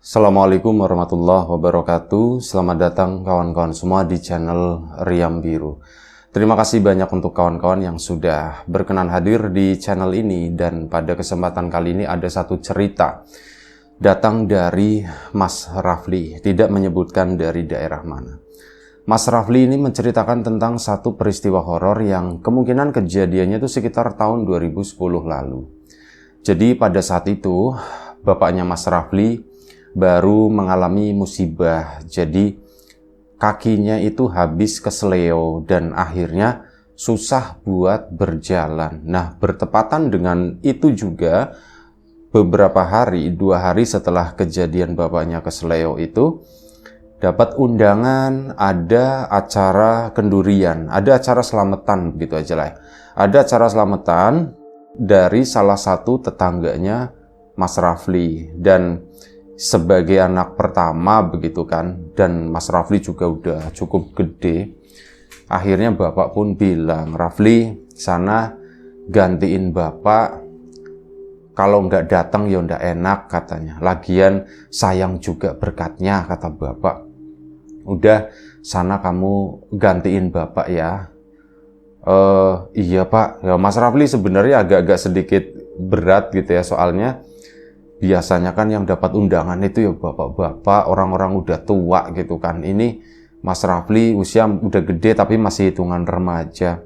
Assalamualaikum warahmatullahi wabarakatuh. Selamat datang kawan-kawan semua di channel Riam Biru. Terima kasih banyak untuk kawan-kawan yang sudah berkenan hadir di channel ini. Dan pada kesempatan kali ini ada satu cerita datang dari Mas Rafli, tidak menyebutkan dari daerah mana. Mas Rafli ini menceritakan tentang satu peristiwa horor yang kemungkinan kejadiannya itu sekitar tahun 2010 lalu. Jadi pada saat itu bapaknya Mas Rafli baru mengalami musibah, jadi kakinya itu habis kesleo dan akhirnya susah buat berjalan. Nah, bertepatan dengan itu juga beberapa hari, 2 hari setelah kejadian bapaknya kesleo itu dapat undangan, ada acara kendurian, ada acara selamatan, begitu aja lah. Ada acara selamatan dari salah satu tetangganya Mas Rafli, dan sebagai anak pertama begitu kan, dan Mas Rafli juga udah cukup gede, akhirnya bapak pun bilang, "Rafli, sana gantiin bapak, kalau nggak datang ya nggak enak," katanya. "Lagian sayang juga berkatnya," kata bapak. "Udah, sana kamu gantiin bapak ya." Iya pak. Ya, Mas Rafli sebenarnya agak-agak sedikit berat gitu ya, soalnya biasanya kan yang dapat undangan itu ya bapak-bapak, orang-orang udah tua gitu kan. Ini Mas Rafli usia udah gede tapi masih hitungan remaja.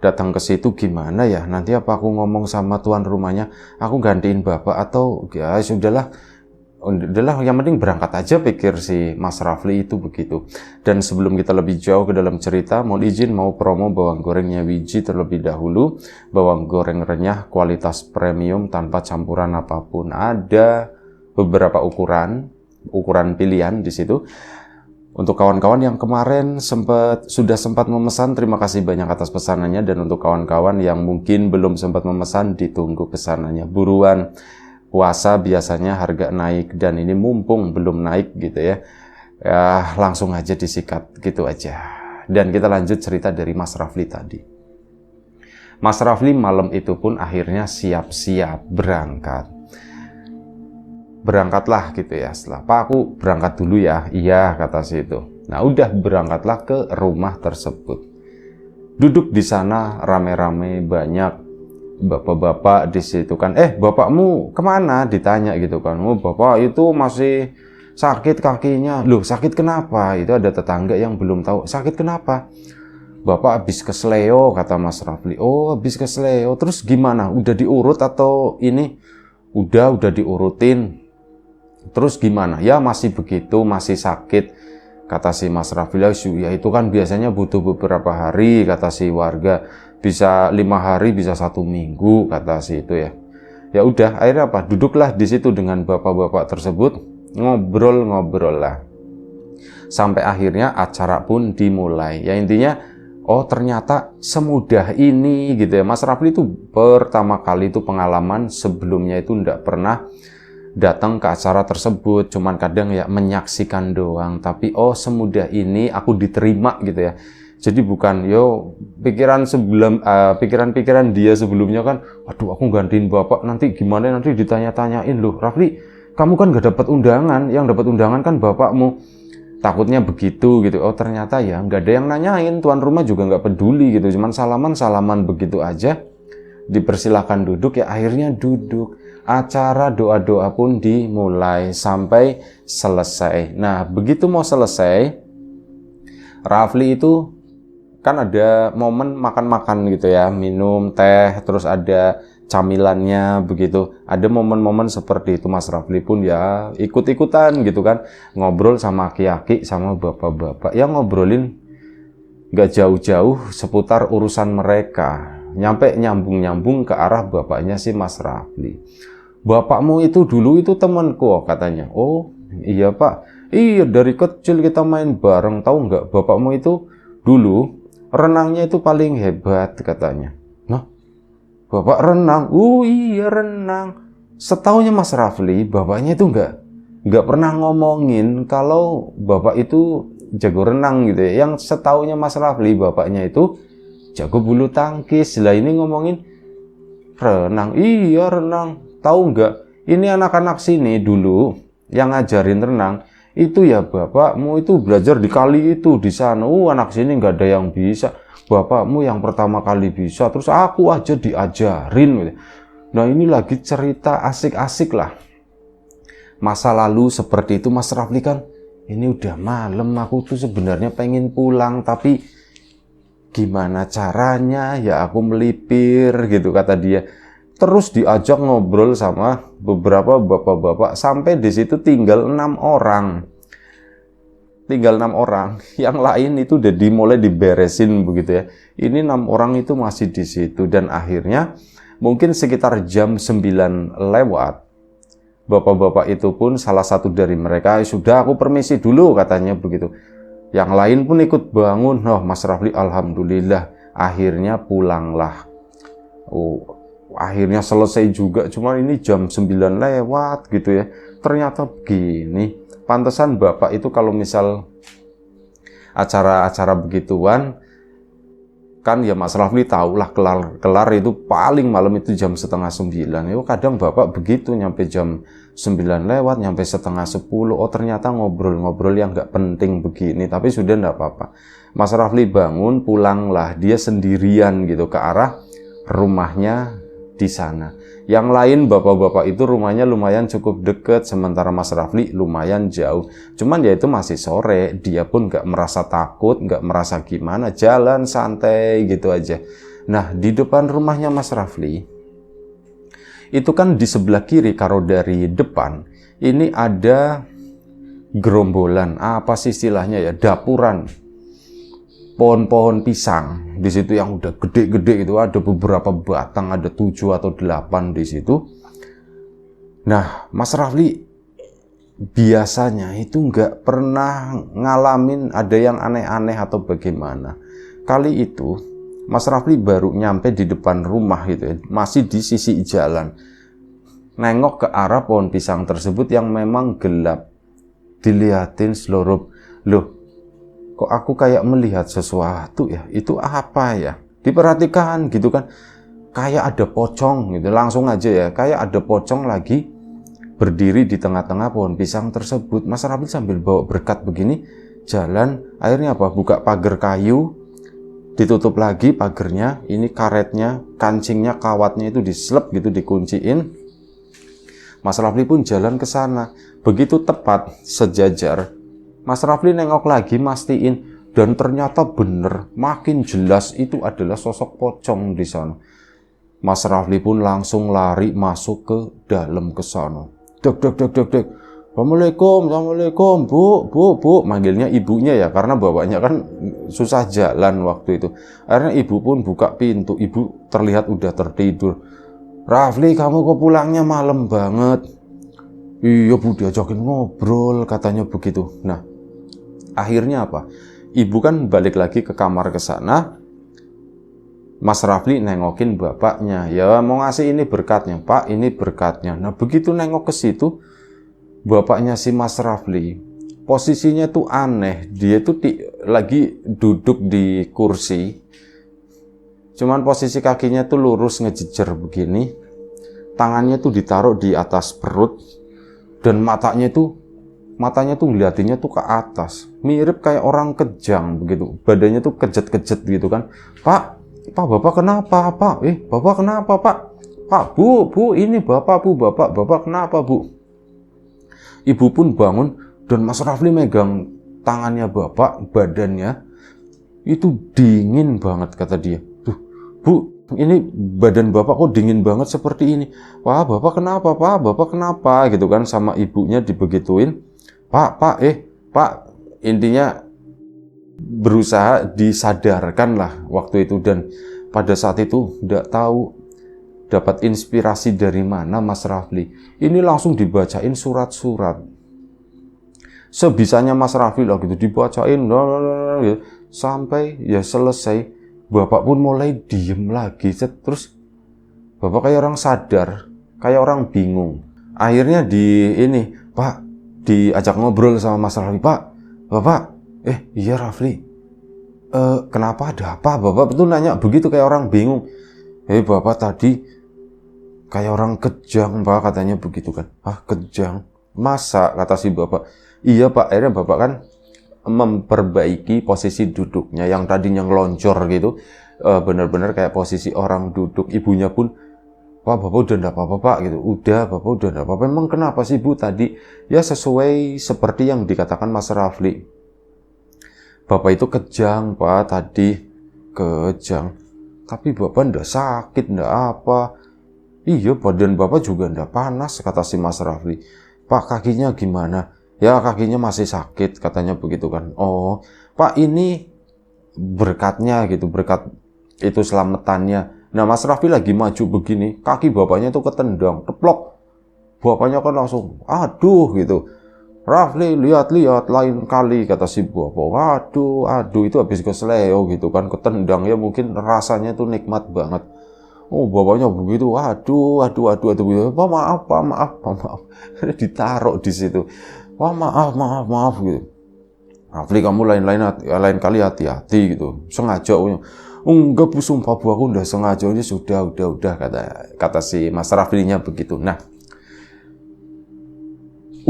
Datang ke situ gimana ya? Nanti apa aku ngomong sama tuan rumahnya, aku gantiin bapak, atau ya sudahlah, yang penting berangkat aja, pikir si Mas Rafli itu begitu. Dan sebelum kita lebih jauh ke dalam cerita, mohon izin mau promo bawang gorengnya Wiji terlebih dahulu. Bawang goreng renyah kualitas premium tanpa campuran apapun. Ada beberapa ukuran pilihan di situ. Untuk kawan-kawan yang kemarin sudah sempat memesan, terima kasih banyak atas pesanannya. Dan untuk kawan-kawan yang mungkin belum sempat memesan, ditunggu pesanannya buruan. Puasa biasanya harga naik, dan ini mumpung belum naik gitu ya, langsung aja disikat gitu aja. Dan kita lanjut cerita dari Mas Rafli tadi. Mas Rafli malam itu pun akhirnya siap-siap berangkatlah gitu ya. Setelah, "Pak, aku berangkat dulu ya." "Iya," kata si itu. Nah udah, berangkatlah ke rumah tersebut. Duduk di sana rame-rame, banyak bapak-bapak di situ kan. "Bapakmu kemana?" ditanya gitu kan. "Oh, bapak itu masih sakit kakinya." "Loh, sakit kenapa?" Itu ada tetangga yang belum tahu. "Sakit kenapa?" "Bapak habis kesleo," kata Mas Rafli. "Oh, habis kesleo. Terus gimana? Udah diurut atau ini?" Udah diurutin." "Terus gimana?" "Ya masih begitu, masih sakit," kata si Mas Rafli. "Ya itu kan biasanya butuh beberapa hari," kata si warga. "Bisa 5 hari, bisa 1 minggu," kata si itu ya. Ya udah, akhirnya apa? Duduklah di situ dengan bapak-bapak tersebut, ngobrol-ngobrol lah. Sampai akhirnya acara pun dimulai. Ya intinya, oh ternyata semudah ini gitu ya. Mas Rafli itu pertama kali itu pengalaman, sebelumnya itu enggak pernah datang ke acara tersebut, cuman kadang ya menyaksikan doang. Tapi oh semudah ini aku diterima gitu ya. Jadi bukan pikiran-pikiran dia sebelumnya kan, "Waduh, aku gantiin bapak, nanti gimana, nanti ditanya-tanyain, loh Rafli, kamu kan gak dapat undangan, yang dapat undangan kan bapakmu." Takutnya begitu gitu. Oh ternyata ya nggak ada yang nanyain, tuan rumah juga nggak peduli gitu, cuman salaman begitu aja, dipersilahkan duduk. Ya akhirnya duduk. Acara doa-doa pun dimulai sampai selesai. Nah begitu mau selesai, Rafli itu kan ada momen makan-makan gitu ya, minum teh, terus ada camilannya begitu. Ada momen-momen seperti itu. Mas Rafli pun ya ikut-ikutan gitu kan, ngobrol sama aki-aki, sama bapak-bapak. Ya ngobrolin gak jauh-jauh seputar urusan mereka. Nyampe nyambung-nyambung ke arah bapaknya si Mas Rafli. "Bapakmu itu dulu itu temanku," katanya. "Oh iya pak." "Iya, dari kecil kita main bareng, tahu nggak, bapakmu itu dulu renangnya itu paling hebat," katanya. "Nah, bapak renang?" "Oh iya renang." Setaunya Mas Rafli, bapaknya itu nggak pernah ngomongin kalau bapak itu jago renang gitu ya. Yang setaunya Mas Rafli, bapaknya itu jago bulu tangkis. Lah ini ngomongin renang. "Iya renang. Tahu nggak, ini anak-anak sini dulu yang ngajarin renang itu ya bapakmu, itu belajar di kali itu di sana. Anak sini nggak ada yang bisa, bapakmu yang pertama kali bisa, terus aku aja diajarin. Nah ini lagi cerita asik-asik lah masa lalu seperti itu. Mas Rafli kan, ini udah malam, aku tuh sebenarnya pengen pulang, tapi gimana caranya ya, aku melipir gitu kata dia. Terus diajak ngobrol sama beberapa bapak-bapak sampai di situ tinggal 6 orang. Tinggal 6 orang, yang lain itu udah mulai diberesin begitu ya. Ini 6 orang itu masih di situ, dan akhirnya mungkin sekitar jam 9 lewat, bapak-bapak itu pun salah satu dari mereka, sudah aku permisi dulu katanya begitu. Yang lain pun ikut bangun. Mas Rafli alhamdulillah akhirnya pulanglah. Akhirnya selesai juga, cuma ini jam 9 lewat gitu ya. Ternyata begini, pantesan bapak itu kalau misal acara-acara begituan kan ya Mas Rafli tahu lah, kelar itu paling malam itu jam setengah 9. Kadang bapak begitu, nyampe jam 9 lewat, nyampe setengah 10. Ternyata ngobrol-ngobrol yang nggak penting begini, tapi sudah nggak apa-apa. Mas Rafli bangun, pulanglah dia sendirian gitu ke arah rumahnya di sana. Yang lain bapak-bapak itu rumahnya lumayan cukup deket, sementara Mas Rafli lumayan jauh. Cuman ya itu masih sore, dia pun nggak merasa takut, nggak merasa gimana, jalan santai gitu aja. Nah di depan rumahnya Mas Rafli itu kan di sebelah kiri, kalau dari depan ini ada gerombolan, apa sih istilahnya ya, dapuran pohon-pohon pisang di situ yang udah gede-gede itu, ada beberapa batang, ada 7 atau 8 di situ. Nah, Mas Rafli biasanya itu nggak pernah ngalamin ada yang aneh-aneh atau bagaimana. Kali itu Mas Rafli baru nyampe di depan rumah gitu ya, masih di sisi jalan, nengok ke arah pohon pisang tersebut yang memang gelap. Dilihatin seluruh, loh kok aku kayak melihat sesuatu ya, itu apa ya, diperhatikan gitu kan, kayak ada pocong gitu, langsung aja ya, kayak ada pocong lagi berdiri di tengah-tengah pohon pisang tersebut. Mas Rafli sambil bawa berkat begini jalan, akhirnya apa, buka pagar kayu, ditutup lagi pagernya, ini karetnya, kancingnya, kawatnya itu diselep gitu, dikunciin. Mas Rafli pun jalan ke sana. Begitu tepat sejajar, Mas Rafli nengok lagi, mastiin, dan ternyata bener, makin jelas itu adalah sosok pocong di sana. Mas Rafli pun langsung lari masuk ke dalam ke sana. Dek. Assalamualaikum, bu. Manggilnya ibunya ya, karena bapaknya kan susah jalan waktu itu. Akhirnya ibu pun buka pintu, ibu terlihat udah tertidur. Rafli, kamu kok pulangnya malam banget? Iya bu, diajakin ngobrol katanya begitu. Nah, akhirnya apa? Ibu kan balik lagi ke kamar ke sana. Mas Rafli nengokin bapaknya. Ya mau ngasih ini berkatnya, Pak, ini berkatnya. Nah begitu nengok ke situ, bapaknya si Mas Rafli, posisinya tuh aneh. Dia tuh lagi duduk di kursi. Cuman posisi kakinya tuh lurus ngejejer begini. Tangannya tuh ditaruh di atas perut. Dan matanya tuh ngeliatinnya tuh ke atas, mirip kayak orang kejang begitu, badannya tuh kejet-kejet gitu kan. Pak, bapak kenapa pak? Bapak kenapa pak? Pak, bu, ini bapak bu, bapak kenapa bu? Ibu pun bangun, dan Mas Rafli megang tangannya bapak, badannya itu dingin banget kata dia. Tuh, bu, ini badan bapak kok dingin banget seperti ini. Wah, bapak kenapa pak? Bapak kenapa? Gitu kan, sama ibunya dibegituin. Pak, intinya berusaha disadarkan lah waktu itu. Dan pada saat itu tidak tahu dapat inspirasi dari mana Mas Rafli. Ini langsung dibacain surat-surat. Sebisanya Mas Rafli lah gitu, dibacain sampai ya selesai. Bapak pun mulai diem lagi. Terus bapak kayak orang sadar, kayak orang bingung. Akhirnya Pak, diajak ngobrol sama Mas Rafli. Pak, bapak, iya Rafli, kenapa, ada apa? Bapak tuh nanya begitu kayak orang bingung. Bapak tadi kayak orang kejang pak, katanya begitu kan. Kejang? Masa, kata si bapak. Iya pak, akhirnya bapak kan memperbaiki posisi duduknya yang tadinya ngeloncor gitu, benar-benar kayak posisi orang duduk. Ibunya pun, Pak, bapak udah enggak apa-apa pak gitu. Udah, bapak udah enggak apa-apa. Emang kenapa sih bu tadi? Ya sesuai seperti yang dikatakan Mas Rafli. Bapak itu kejang pak tadi, kejang. Tapi bapak enggak sakit, enggak apa. Iya, badan bapak juga enggak panas, kata si Mas Rafli. Pak, kakinya gimana? Ya kakinya masih sakit, katanya begitu kan. Oh, Pak, ini berkatnya gitu, berkat itu selamatannya. Nah, Mas Raffi lagi maju begini, kaki bapaknya tuh ketendang, teplok. Bapaknya kan langsung, aduh gitu. Rafli, lihat-lihat, lain kali, kata si bapak. Aduh, itu habis kesleo gitu kan, ketendang ya mungkin rasanya tuh nikmat banget. Oh, bapaknya begitu, aduh, maaf, ditaruh di situ. Wah, maaf gitu. Rafli, kamu lain kali hati-hati gitu. Sengaja. Enggak bu, sumpah bu, aku udah sengaja. Ini sudah, kata si Mas Rafli-nya begitu. Nah,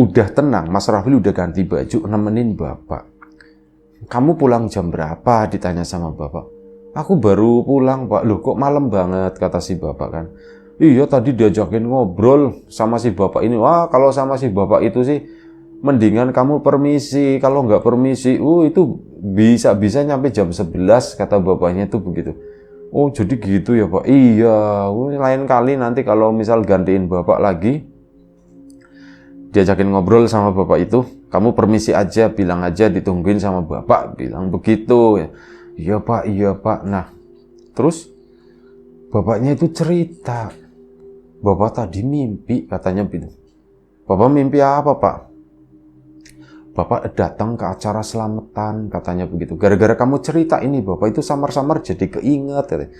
udah tenang, Mas Rafli udah ganti baju, nemenin bapak. Kamu pulang jam berapa? Ditanya sama bapak. Aku baru pulang pak. Loh kok malam banget, kata si bapak kan. Iya, tadi diajakin ngobrol sama si bapak ini. Wah, kalau sama si bapak itu sih mendingan kamu permisi. Kalau nggak permisi, itu bisa nyampe jam 11, kata bapaknya tuh begitu. Oh, jadi gitu ya pak. Iya, lain kali nanti kalau misal gantiin bapak lagi, diajakin ngobrol sama bapak itu, kamu permisi aja, bilang aja ditungguin sama bapak, bilang begitu. Iya pak. Nah, terus bapaknya itu cerita, bapak tadi mimpi, katanya begitu. Bapak mimpi apa pak? Bapak datang ke acara selamatan, katanya begitu. Gara-gara kamu cerita ini, bapak itu samar-samar jadi keinget.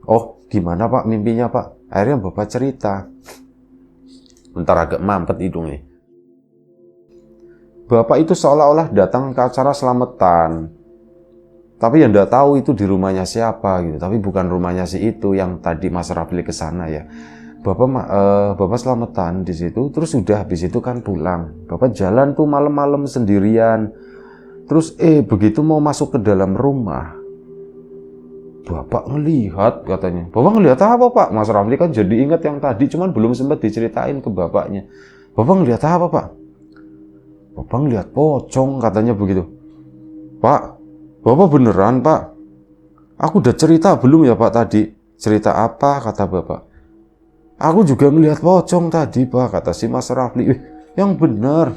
Oh, gimana pak mimpinya pak? Akhirnya bapak cerita. Bentar, agak mampet hidungnya. Bapak itu seolah-olah datang ke acara selamatan. Tapi yang enggak tahu itu di rumahnya siapa gitu. Tapi bukan rumahnya si itu yang tadi Mas Rafli ke sana ya. Bapak selamatan di situ, terus udah habis itu kan pulang. Bapak jalan tuh malam-malam sendirian. Terus begitu mau masuk ke dalam rumah, Bapak ngelihat, katanya. Bapak ngelihat apa pak? Mas Rafli kan jadi ingat yang tadi, cuman belum sempat diceritain ke bapaknya. Bapak ngelihat apa pak? Bapak ngelihat pocong, katanya begitu. Pak, bapak beneran pak? Aku udah cerita belum ya pak tadi? Cerita apa, kata bapak? Aku juga ngelihat pocong tadi pak, kata si Mas Rafli. Yang bener.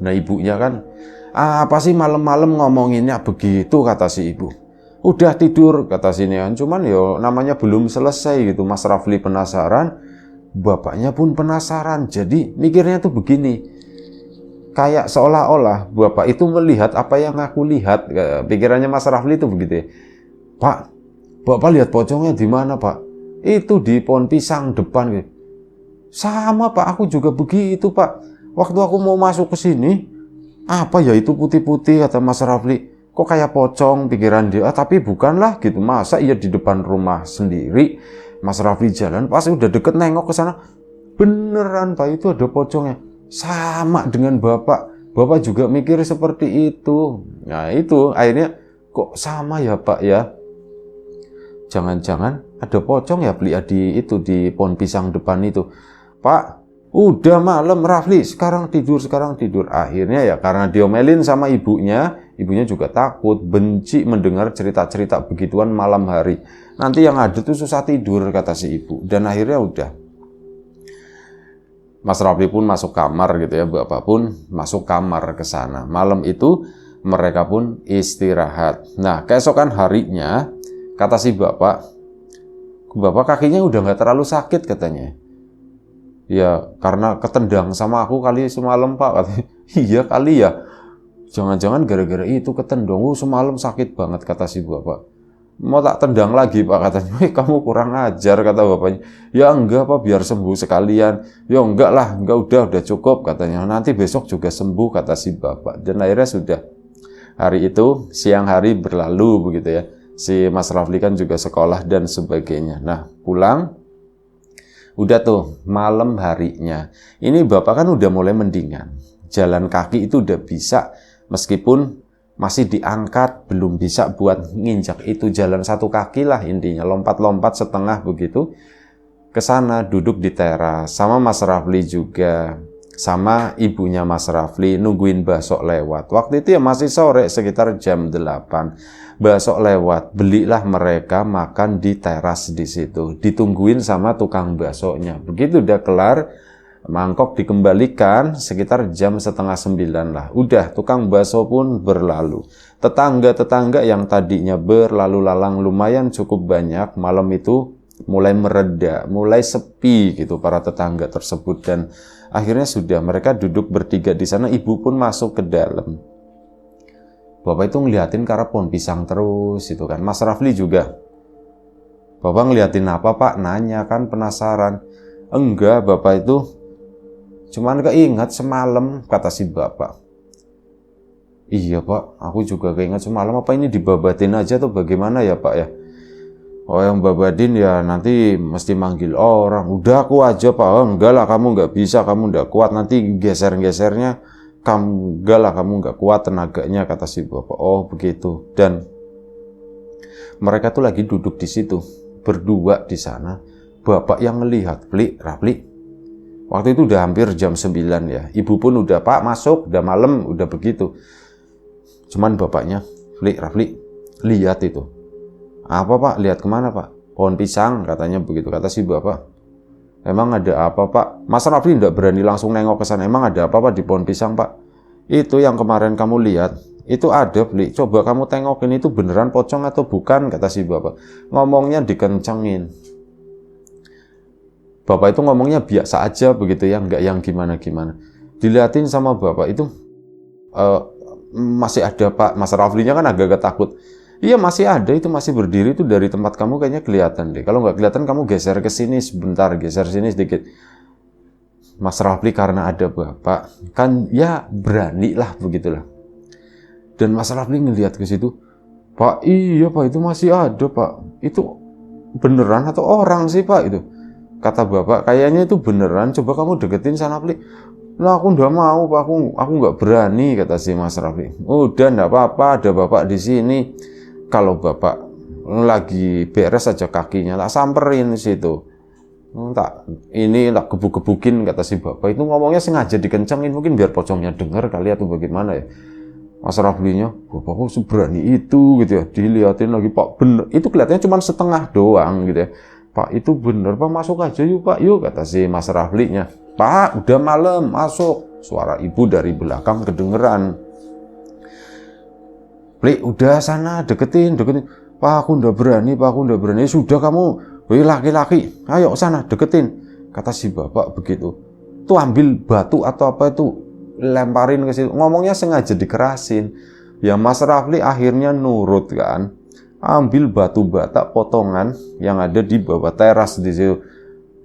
Nah ibunya kan, apa sih malam-malam ngomonginnya begitu, kata si ibu. Udah tidur, kata sinian. Cuman ya namanya belum selesai gitu. Mas Rafli penasaran, bapaknya pun penasaran. Jadi mikirnya tuh begini, kayak seolah-olah bapak itu melihat apa yang aku lihat. Pikirannya Mas Rafli itu begitu ya. Pak, bapak lihat pocongnya di mana pak? Itu di pohon pisang depan gitu. Sama pak, aku juga begitu pak. Waktu aku mau masuk ke sini, apa ya itu putih-putih, kata Mas Rafli. Kok kayak pocong, pikiran dia. Tapi bukanlah gitu. Masa iya di depan rumah sendiri. Mas Rafli jalan, pas udah deket nengok ke sana, beneran pak, itu ada pocongnya. Sama dengan bapak. Bapak juga mikir seperti itu. Nah itu akhirnya kok sama ya pak ya. Jangan-jangan ada pocong ya beli di pohon pisang depan itu. Pak, udah malam Rafli, sekarang tidur. Akhirnya ya karena diomelin sama ibunya juga takut, benci mendengar cerita-cerita begituan malam hari. Nanti yang ada tuh susah tidur, kata si ibu. Dan akhirnya udah. Mas Rafli pun masuk kamar gitu ya, bapak pun masuk kamar ke sana. Malam itu mereka pun istirahat. Nah, keesokan harinya, kata si bapak kakinya udah gak terlalu sakit katanya. Ya karena ketendang sama aku kali semalam pak, katanya. Iya kali ya, jangan-jangan gara-gara itu ketendang. Semalam sakit banget, kata si bapak. Mau tak tendang lagi pak, katanya. Kamu kurang ajar, kata bapaknya. Ya enggak pak, biar sembuh sekalian. Ya enggak lah, udah cukup, katanya. Nanti besok juga sembuh, kata si bapak. Dan akhirnya sudah. Hari itu siang hari berlalu begitu ya. Si Mas Rafli kan juga sekolah dan sebagainya. Nah pulang, Udah tuh malam harinya. Ini bapak kan udah mulai mendingan. Jalan kaki itu udah bisa, meskipun masih diangkat, belum bisa buat nginjak itu, jalan satu kaki lah intinya, lompat-lompat setengah begitu ke sana, duduk di teras sama Mas Rafli juga, sama ibunya Mas Rafli nungguin Basok lewat. Waktu itu ya masih sore, sekitar jam 8. Basok lewat, belilah mereka makan di teras di situ, ditungguin sama tukang basoknya. Begitu udah kelar, mangkok dikembalikan sekitar jam setengah 9 lah. Udah, tukang bakso pun berlalu. Tetangga-tetangga yang tadinya berlalu lalang lumayan cukup banyak, malam itu mulai mereda, mulai sepi gitu para tetangga tersebut. Dan akhirnya sudah mereka duduk bertiga di sana, ibu pun masuk ke dalam. Bapak itu ngeliatin ke arah pohon pisang terus itu kan. Mas Rafli juga. Bapak ngeliatin apa Pak? Nanya kan, penasaran. Enggak, Bapak itu cuman keingat semalam, kata si bapak. Iya Pak, aku juga keingat semalam. Apa ini dibabatin aja atau bagaimana ya Pak ya? Oh yang babadin ya nanti mesti manggil orang. Udah aku aja Pak. Oh, enggak lah, kamu nggak bisa, kamu nggak kuat. Nanti geser-gesernya kamu, enggak lah, kamu nggak kuat tenaganya, kata si bapak. Oh begitu. Dan mereka tuh lagi duduk di situ berdua di sana. Bapak yang melihat, Rafli. Waktu itu udah hampir jam 9 ya. Ibu pun udah, Pak masuk, udah malam, udah begitu. Cuman bapaknya, Rafli, lihat itu. Apa Pak? Lihat kemana Pak? Pohon pisang, katanya begitu. Kata si bapak. Emang ada apa Pak? Mas Rafli tidak berani langsung nengok ke sana. Emang ada apa Pak di pohon pisang Pak? Itu yang kemarin kamu lihat. Itu ada, coba kamu tengokin itu beneran pocong atau bukan, kata si bapak. Ngomongnya dikencengin. Bapak itu ngomongnya biasa aja begitu ya, nggak yang gimana-gimana. Dilihatin sama bapak itu, masih ada Pak. Mas Raflinya kan agak takut. Iya masih ada, itu masih berdiri itu dari tempat kamu kayaknya kelihatan deh. Kalau nggak kelihatan kamu geser ke sini sebentar, geser sini sedikit. Mas Rafli karena ada bapak, kan ya berani lah begitulah. Dan Mas Rafli ngelihat ke situ, Pak, iya Pak itu masih ada Pak. Itu beneran atau orang sih Pak itu? Kata bapak, kayaknya itu beneran, coba kamu deketin sana, Pli. Nah, aku nggak mau, Pak, aku nggak berani, kata si Mas Rafli. Udah, nggak apa-apa, ada bapak di sini. Kalau bapak lagi beres aja kakinya, tak samperin situ. Tak, ini tak gebuk-gebukin, kata si bapak. Itu ngomongnya sengaja dikencengin, mungkin biar pocongnya dengar kali atau bagaimana ya. Mas Raflinya, bapakku seberani itu, gitu ya. Dilihatin lagi, Pak, bener. Itu kelihatannya cuma setengah doang, gitu ya. Pak itu bener Pak, masuk aja yuk Pak, yuk, kata si Mas Raflinya. Pak udah malam, masuk. Suara ibu dari belakang kedengeran. Pli udah sana deketin. Pak aku udah berani, Pak aku udah berani. Sudah kamu, woi laki-laki, ayo sana deketin, kata si bapak begitu. Tuh ambil batu atau apa itu, lemparin ke situ. Ngomongnya sengaja dikerasin. Ya Mas Rafli akhirnya nurut kan. Ambil batu bata potongan yang ada di bawah teras di situ.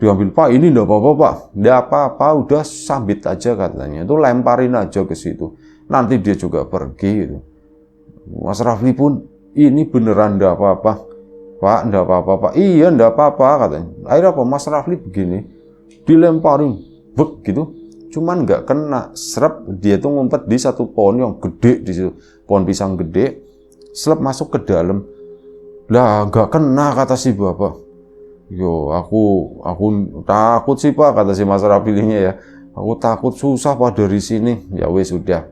Diambil, Pak ini enggak apa-apa Pak, enggak apa-apa, udah sambit aja katanya. Itu lemparin aja ke situ. Nanti dia juga pergi gitu. Mas Rafli pun, ini beneran enggak apa-apa. Pak, enggak apa-apa Pak. Iya enggak apa-apa katanya. Akhirnya apa? Mas Rafli begini, dilemparin, bek gitu. Cuman enggak kena, serap dia tuh ngumpet di satu pohon yang gede di situ. Pohon pisang gede, selap masuk ke dalam. Lah nggak kena, kata si bapak. Yo aku takut sih Pak, kata si Mas Raflinya ya. Aku takut susah Pak dari sini. Ya wes sudah.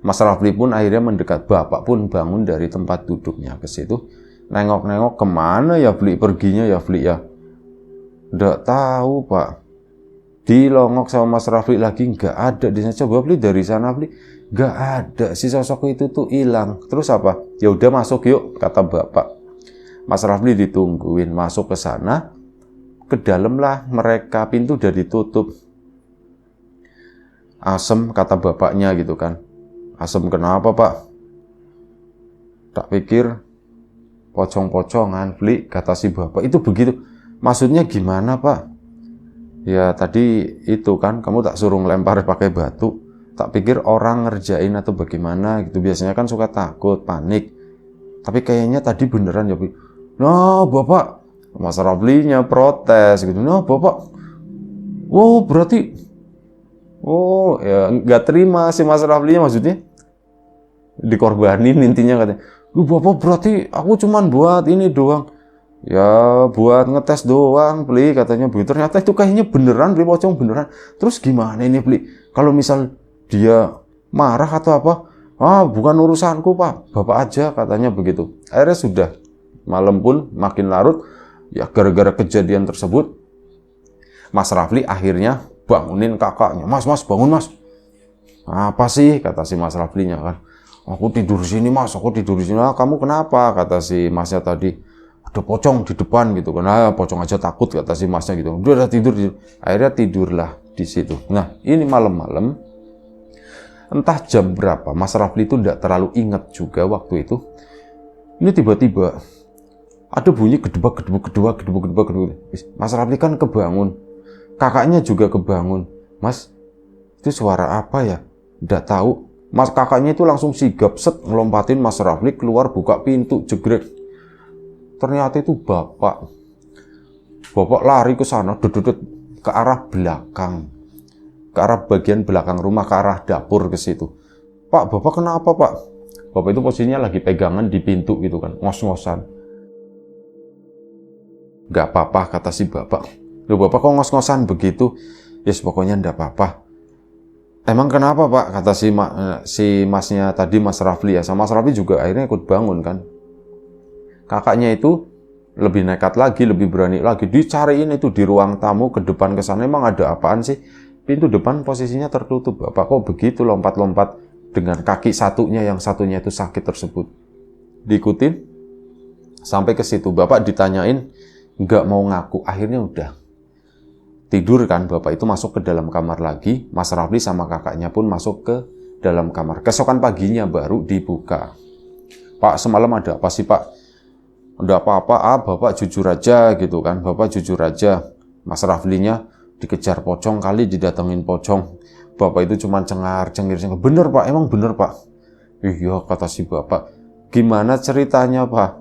Mas Rafli pun akhirnya mendekat. Bapak pun bangun dari tempat duduknya ke situ. Nengok-nengok kemana ya Fli perginya ya Fli ya. Nggak tahu Pak. Dilongok sama Mas Rafli lagi, nggak ada di sana. Coba Fli dari sana Fli. Nggak ada, si sosok itu tuh hilang. Terus apa? Ya udah masuk yuk, kata bapak. Mas Rafli ditungguin masuk ke sana. Ke dalam lah mereka, pintu udah ditutup. Asem, kata bapaknya gitu kan. Asem kenapa Pak? Tak pikir pocong-pocongan, Fli, kata si bapak. Itu begitu. Maksudnya gimana Pak? Ya tadi itu kan kamu tak suruh ngelempar pakai batu. Tak pikir orang ngerjain atau bagaimana gitu. Biasanya kan suka takut, panik. Tapi kayaknya tadi beneran ya. Nah Bapak, Mas Raflinya protes gitu. Nah bapak, oh berarti, oh ya nggak terima si Mas Raflinya, maksudnya dikorbanin intinya katanya. Bapak berarti aku cuman buat ini doang. Ya buat ngetes doang beli katanya begitu. Ternyata itu kayaknya beneran beli pocong beneran. Terus gimana ini beli? Kalau misal dia marah atau apa? Ah bukan urusanku pak, bapak aja katanya begitu. Akhirnya sudah malam pun makin larut. Ya gara-gara kejadian tersebut, Mas Rafli akhirnya bangunin kakaknya. Mas bangun mas. Apa sih kata si Mas Raflinya kan? Aku tidur sini mas, aku tidur sini. Ah, kamu kenapa? Kata si masnya tadi. Ada pocong di depan gitu kan. Ah, pocong aja takut kata si masnya gitu. Udah tidur. Akhirnya tidurlah di situ. Nah ini malam-malam, entah jam berapa, Mas Rafli itu tidak terlalu ingat juga waktu itu. Ini tiba-tiba ada bunyi gedebak. Mas Rafli kan kebangun. Kakaknya juga kebangun. Mas, itu suara apa ya? Tidak tahu. Mas kakaknya itu langsung sigap set ngelompatin Mas Rafli keluar buka pintu jegrek. Ternyata itu bapak. Bapak lari ke sana, ke arah belakang. Ke arah bagian belakang rumah, ke arah dapur ke situ. Pak, bapak kenapa pak? Bapak itu posisinya lagi pegangan di pintu gitu kan, ngos-ngosan. Gak apa-apa kata si bapak. Loh bapak kok ngos-ngosan begitu? Yes pokoknya ndak apa-apa. Emang kenapa pak? Kata si masnya tadi Mas Rafli ya. Sama Mas Rafli juga akhirnya ikut bangun kan. Kakaknya itu lebih nekat lagi, lebih berani lagi. Dicariin itu di ruang tamu ke depan ke sana. Emang ada apaan sih? Pintu depan posisinya tertutup. Bapak kok begitu lompat-lompat dengan kaki satunya, yang satunya itu sakit tersebut. Diikutin sampai ke situ. Bapak ditanyain, nggak mau ngaku. Akhirnya udah tidur kan. Bapak itu masuk ke dalam kamar lagi. Mas Rafli sama kakaknya pun masuk ke dalam kamar. Keesokan paginya baru dibuka. Pak semalam ada apa sih pak? Udah apa-apa, bapak jujur aja gitu kan. Bapak jujur aja. Mas Raflinya dikejar pocong kali, didatengin pocong. Bapak itu cuma cengar-cengir. Bener pak, emang bener pak? Iya kata si bapak. Gimana ceritanya pak?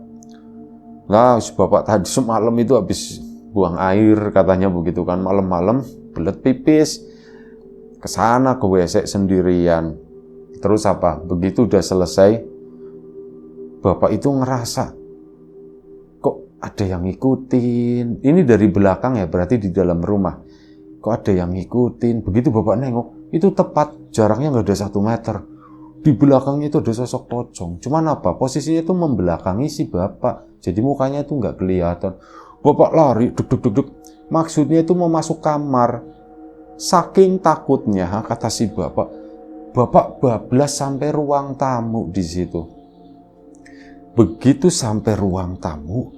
Nah bapak tadi semalam itu habis buang air katanya begitu kan, malam-malam belet pipis kesana ke WC sendirian. Terus apa? Begitu udah selesai, bapak itu ngerasa kok ada yang ngikutin. Ini dari belakang ya, berarti di dalam rumah. Kok ada yang ngikutin. Begitu bapak nengok, itu tepat jaraknya nggak ada 1 meter. Di belakangnya itu ada sosok pocong. Cuman apa? Posisinya itu membelakangi si bapak. Jadi mukanya itu nggak kelihatan. Bapak lari, duk. Maksudnya itu mau masuk kamar. Saking takutnya, kata si bapak. Bapak bablas sampai ruang tamu di situ. Begitu sampai ruang tamu,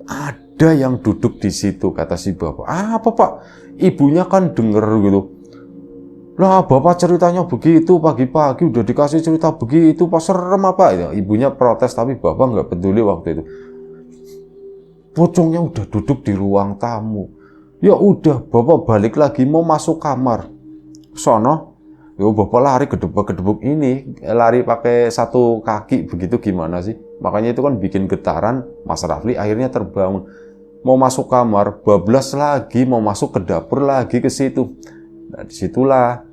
ada yang duduk di situ, kata si bapak. Apa pak? Ibunya kan denger gitu. Lah bapak ceritanya begitu, pagi-pagi udah dikasih cerita begitu, pas serem apa? Ya, ibunya protes tapi bapak nggak peduli waktu itu. Pocongnya udah duduk di ruang tamu. Ya udah, bapak balik lagi mau masuk kamar. Sono, ya bapak lari gedebuk ini, lari pakai 1 kaki begitu gimana sih? Makanya itu kan bikin getaran. Mas Rafli akhirnya terbangun. Mau masuk kamar, bablas lagi, mau masuk ke dapur lagi ke situ. Nah, disitulah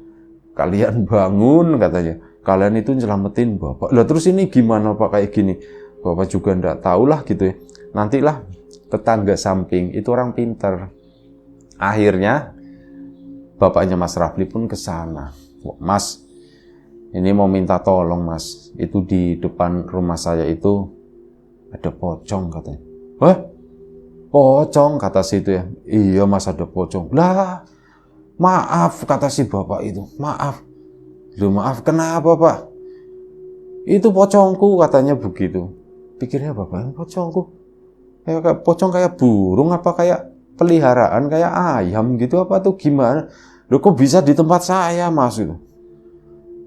kalian bangun katanya. Kalian itu nyelamatin bapak. Lah terus ini gimana pak kayak gini? Bapak juga enggak tahulah gitu ya. Nantilah tetangga samping itu orang pinter. Akhirnya bapaknya Mas Rafli pun ke sana. Mas, ini mau minta tolong mas. Itu di depan rumah saya itu ada pocong katanya. Hah? Pocong kata si itu ya. Iya mas ada pocong. Lah maaf kata si bapak itu. Maaf. Loh maaf kenapa pak? Itu pocongku katanya begitu. Pikirnya bapak, pocongku. Kayak pocong kayak burung apa kayak peliharaan kayak ayam gitu apa tuh gimana? Loh kok bisa di tempat saya mas itu?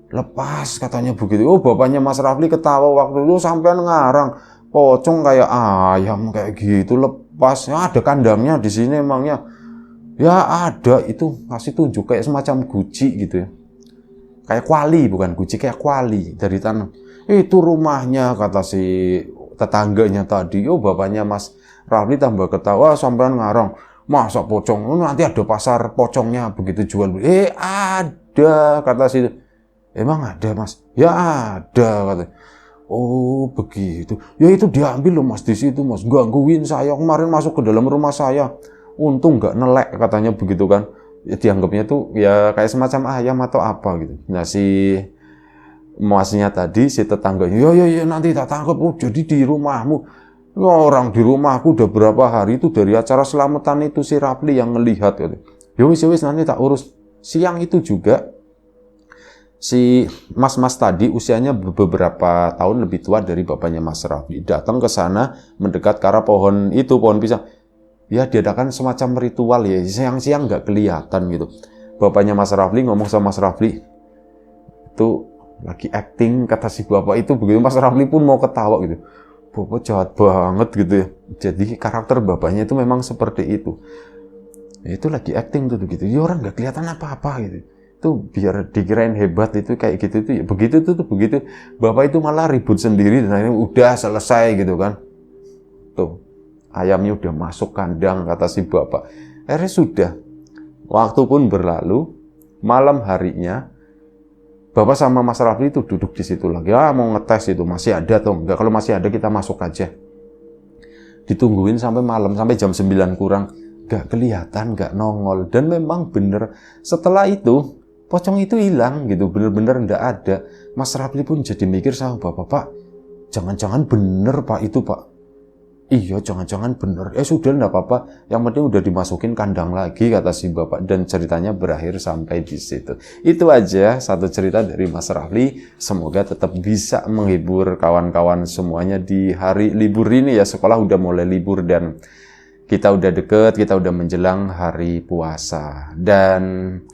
Lepas katanya begitu. Oh bapaknya Mas Rafli ketawa waktu itu sampai ngarang. Pocong kayak ayam kayak gitu lepas. Ya, ada kandangnya di sini emangnya. Ya ada itu kasih tunjuk kayak semacam guci gitu ya. Kayak kuali bukan guci kayak kuali dari tanah. Itu rumahnya kata si tetangganya tadi. Oh bapaknya Mas Rafli tambah ketawa, sampean ngarang, masa pocong, nanti ada pasar pocongnya begitu jual. Ada, kata si, emang ada mas? Ya ada, kata. Oh begitu, ya itu diambil loh mas di situ mas, gangguin saya kemarin masuk ke dalam rumah saya, untung nggak nelek katanya begitu kan. Ya, dianggapnya tuh ya kayak semacam ayam atau apa gitu. Nah si masnya tadi, si tetangganya, ya nanti tak tangkap. Oh jadi di rumahmu? Ya, orang di rumahku udah berapa hari itu dari acara selamatan itu si Rafli yang ngelihat gitu. Ya wis nanti tak urus. Siang itu juga si mas-mas tadi usianya beberapa tahun lebih tua dari bapaknya Mas Rafli datang ke sana mendekat ke arah pohon itu, pohon pisang. Ya diadakan semacam ritual ya, siang-siang nggak kelihatan gitu. Bapaknya Mas Rafli ngomong sama Mas Rafli, itu lagi acting, kata si bapak itu begitu. Mas Rafli pun mau ketawa gitu. Bapak jahat banget gitu ya. Jadi karakter bapaknya itu memang seperti itu. Ya, itu lagi acting tuh gitu. Ya orang nggak kelihatan apa-apa gitu. Itu biar dikirain hebat itu kayak gitu tuh. Ya, begitu tuh begitu. Bapak itu malah ribut sendiri dan akhirnya udah selesai gitu kan. Tuh ayamnya udah masuk kandang, kata si bapak. Akhirnya sudah. Waktu pun berlalu. Malam harinya Bapak sama Mas Rafli itu duduk di situ lagi. Mau ngetes itu masih ada atau enggak. Kalau masih ada kita masuk aja. Ditungguin sampai malam, sampai jam 9 kurang. Enggak kelihatan, enggak nongol. Dan memang bener setelah itu pocong itu hilang gitu. Bener-bener enggak ada. Mas Rafli pun jadi mikir sama bapak, Pak, jangan-jangan bener Pak itu Pak. Iya, jangan-jangan bener. Sudah enggak apa-apa. Yang penting udah dimasukin kandang lagi, kata si bapak. Dan ceritanya berakhir sampai di situ. Itu aja satu cerita dari Mas Rafli. Semoga tetap bisa menghibur kawan-kawan semuanya di hari libur ini ya. Sekolah udah mulai libur dan kita udah deket, kita udah menjelang hari puasa. Dan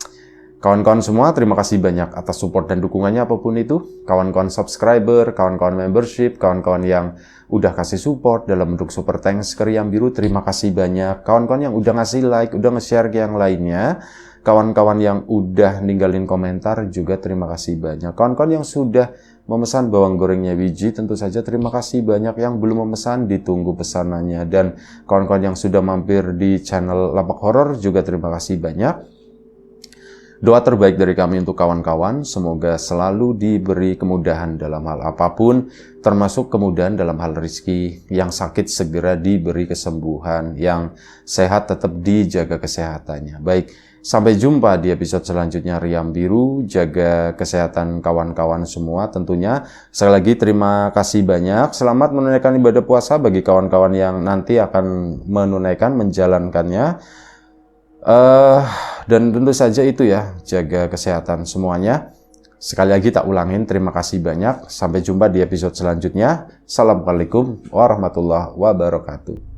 kawan-kawan semua, terima kasih banyak atas support dan dukungannya apapun itu. Kawan-kawan subscriber, kawan-kawan membership, kawan-kawan yang udah kasih support dalam bentuk super thanks ke Riam Biru, terima kasih banyak. Kawan-kawan yang udah ngasih like, udah nge-share ke yang lainnya. Kawan-kawan yang udah ninggalin komentar juga terima kasih banyak. Kawan-kawan yang sudah memesan bawang gorengnya Wiji, tentu saja terima kasih banyak. Yang belum memesan, ditunggu pesanannya. Dan kawan-kawan yang sudah mampir di channel Lapak Horor juga terima kasih banyak. Doa terbaik dari kami untuk kawan-kawan, semoga selalu diberi kemudahan dalam hal apapun, termasuk kemudahan dalam hal rezeki. Yang sakit segera diberi kesembuhan, yang sehat tetap dijaga kesehatannya. Baik, sampai jumpa di episode selanjutnya Riam Biru. Jaga kesehatan kawan-kawan semua tentunya. Sekali lagi terima kasih banyak. Selamat menunaikan ibadah puasa bagi kawan-kawan yang nanti akan menjalankannya. Dan tentu saja itu ya, jaga kesehatan semuanya. Sekali lagi tak ulangin, terima kasih banyak. Sampai jumpa di episode selanjutnya. Assalamualaikum warahmatullahi wabarakatuh.